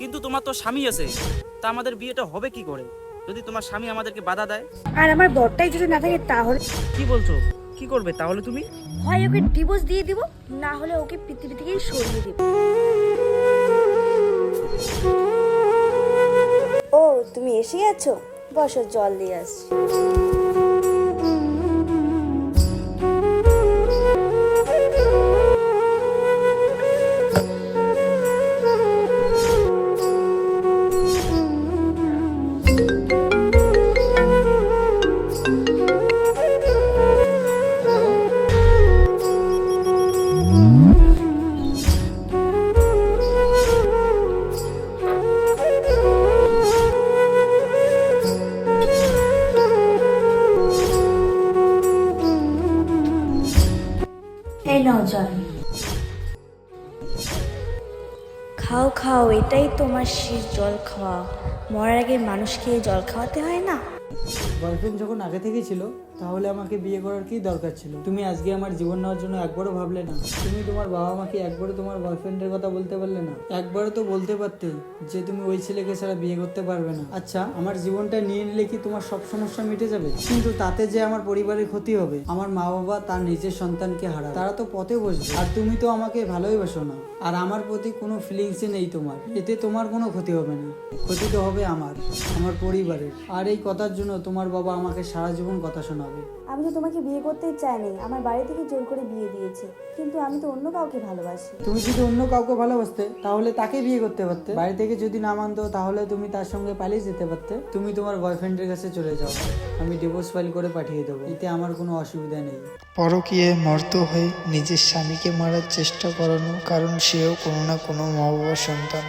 কিন্তু তোমার তো স্বামী আছে, তা আমাদের বিয়েটা হবে কি করে যদি তোমার স্বামী আমাদেরকে বাধা দেয়? আর আমার বরটাই যদি না থাকে তাহলে কি বলছো? কি করবে তাহলে তুমি? হয় ওকে ডিভোর্স দিয়ে দিব, না হলে ওকে পৃথিবী থেকেই সরিয়ে দিব। ও তুমি এসে গেছো, বসো জল দিয়ে আসছি। এই নাও জল, খাও খাও, এটাই তোমার শেষ জল খাওয়া। মরার আগে মানুষকে জল খাওয়াতে হয় না? বয়ফ্রেন্ড যখন আগে থেকে ছিল তাহলে আমাকে বিয়ে করার কি দরকার ছিল? তুমি আজকে আমার জীবন নেওয়ার জন্য একবারও ভাবলে না? তুমি তোমার বাবা মাকে একবারও তোমার বয়ফ্রেন্ডের কথা বলতে পারলে না? একবারও তো বলতে পারতে যে তুমি ওই ছেলেকে ছাড়া বিয়ে করতে পারবে না। আচ্ছা, আমার জীবনটা নিয়ে নিলে কি তোমার সব সমস্যা মিটে যাবে? কিন্তু তাতে যে আমার পরিবারের ক্ষতি হবে। আমার মা বাবা তার নিজের সন্তানকে হারাবে, তারা তো পথে বসবে। আর তুমি তো আমাকে ভালোই বাসো না, আর আমার প্রতি কোনো ফিলিংসই নেই তোমার। এতে তোমার কোনো ক্ষতি হবে না, ক্ষতি তো হবে আমার, আমার পরিবারের। আর এই কথার জন্য তোমার বাবা আমাকে সারা জীবন কথা শোনাবে। আমি তো তোমাকে বিয়ে করতেই চাইনি, আমার বাড়ি থেকে জোর করে বিয়ে দিয়েছে, কিন্তু আমি তো অন্য কাউকে ভালোবাসি। তুমি যদি অন্য কাউকে ভালোবাসতে তাহলে তাকে বিয়ে করতে পারতে। বাড়ি থেকে যদি না মানতো তাহলে তুমি তার সঙ্গে পালিয়ে যেতে পারতে। তুমি তোমার বয়ফ্রেন্ডের কাছে চলে যাও, আমি ডিভোর্স ফাইল করে পাঠিয়ে দেবো, এতে আমার কোনো অসুবিধা নেই। পরকীয়ায় মর্ত হয়ে নিজের স্বামীকে মারার চেষ্টা করানো, কারণ সেও কোনো না কোনো মা বাবার সন্তান।